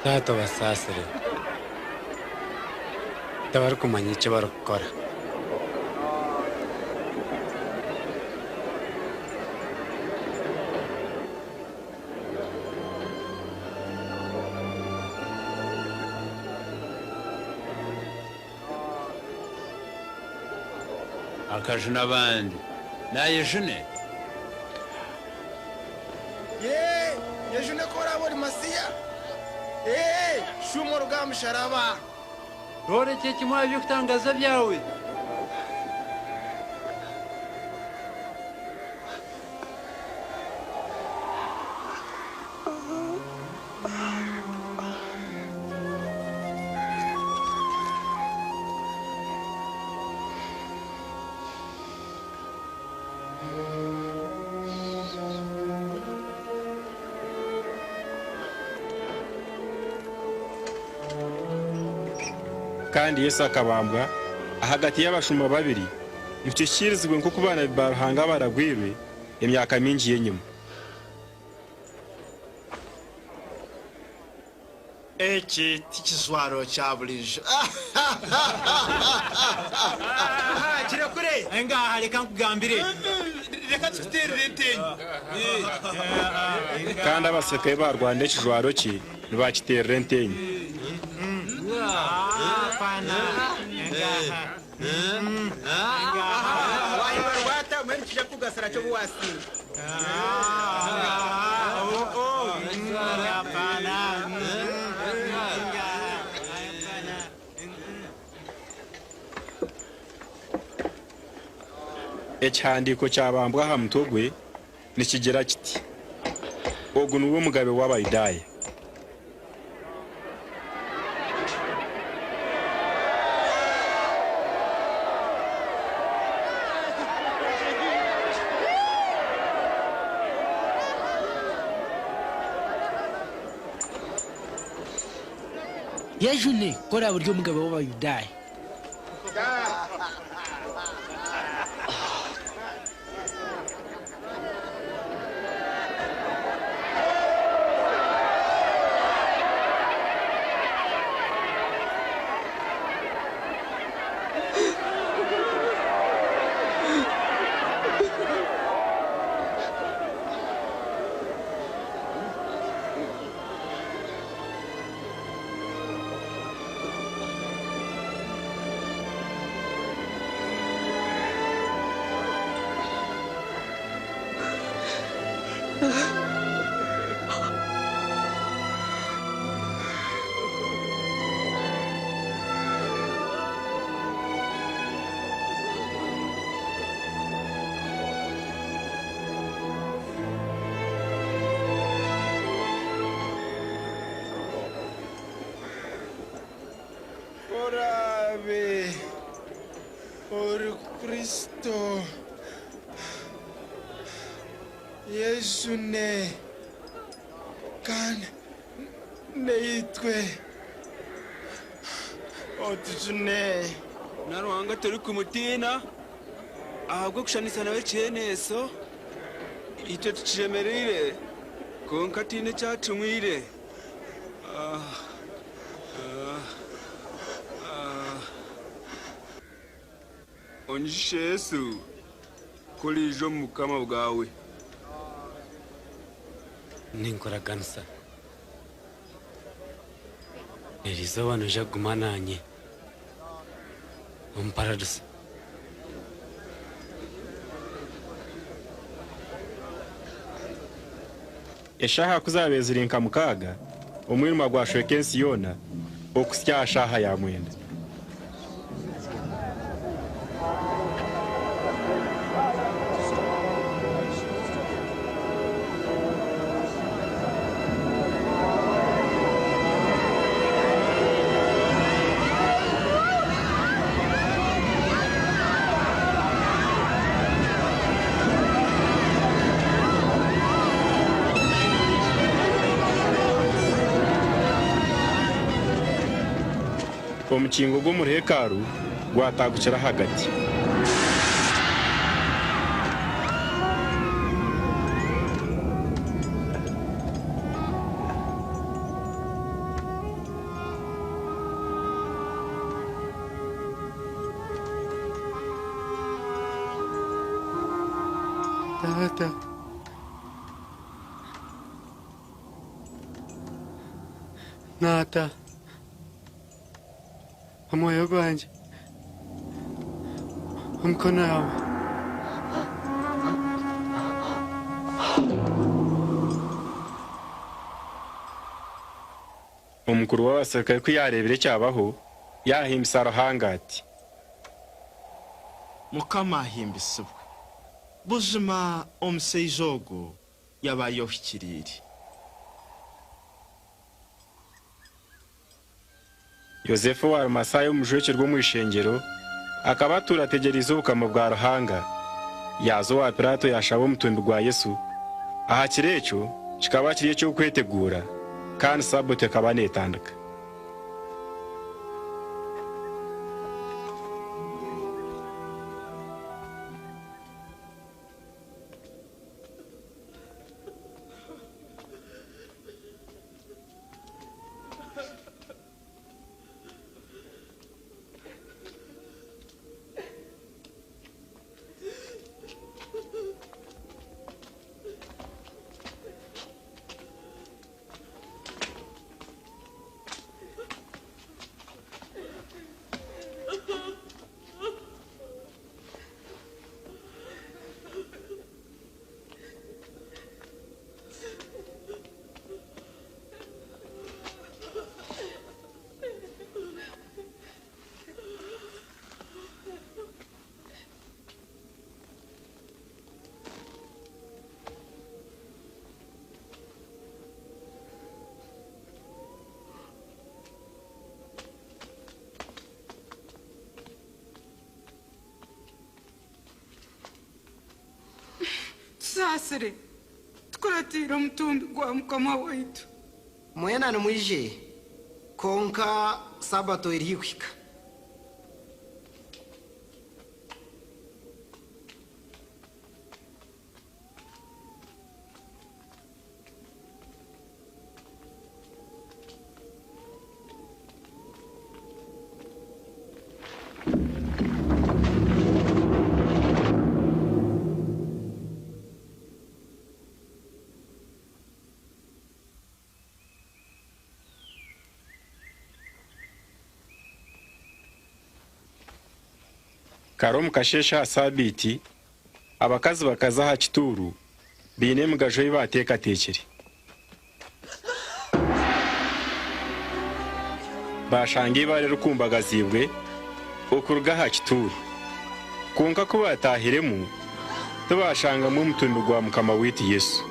Tato basasire tabarukumanya icyo barukora akaje n'abandi naye june yejune ko urabona masiya shumo rugamba sharaba rore cye kimwa byo kutangaza byawe kandi Yesu akabambwa hagati y'abashumba babiri nicyo nko kubana bahanga baragwibe imyaka mingi yenyuma eki tikizwaro cya bulijo kirekure ngaha reka nkugambire reka tuterere tenye kandi abasirikare barwanda ikijwaro cye ntibakiterera ntenye wata mwene kija kugasara cyo buwasi ekihandiko cyabambwa aha mutogwe nikigira kiti ogu niwo mugabe w'abayudaya yejune kora buryo mugabo w'abayudaya ori Kristo Yesu ne kan neitwe otujune naruhanga turi kumutina ahabwo kushanisa nawe cyeneso icyo tuciremerire konka tine cyacumwire onyishe Yesu kuri ijo mukama bwawe ninkoraganisa erizo wano jagumananye paradise eshaha kuzabezirinka mukaga umwirima gwa shwekensi yona okusya shaha ya mwenda omukingo gw'omurihekaru gwatagukira hagati Tata. Nata. Amoyo gwanje. Umukono yawe. omukuru w'abasirikare ko yarebere cyabaho yahimbisa aruhanga ati mukama ahimbisibwe buzima omusaiza ogo yabayeho ikiriri yosefu wa Arimasayo omujweki rw'omwishengero akaba turategereza obukama bwa ruhanga yazo wa Pilato yashaba omutumbi gwa Yesu aha kirekyo kikaba kiri eky'okwetegura kandi sabato ekaba netandika Sasire, tukuratira omutumbi gwa mukama waitu. Mwena nimwije konka sabato irihika. Karom kashesha sabiti abakazi bakaza ha kituru bine mugajo ibateka tekeri bashangi bare rukumbagazibwe okuruga ha kituru konka ko batahiremu tubashanga mu mutumbi gwa mukama witi Yesu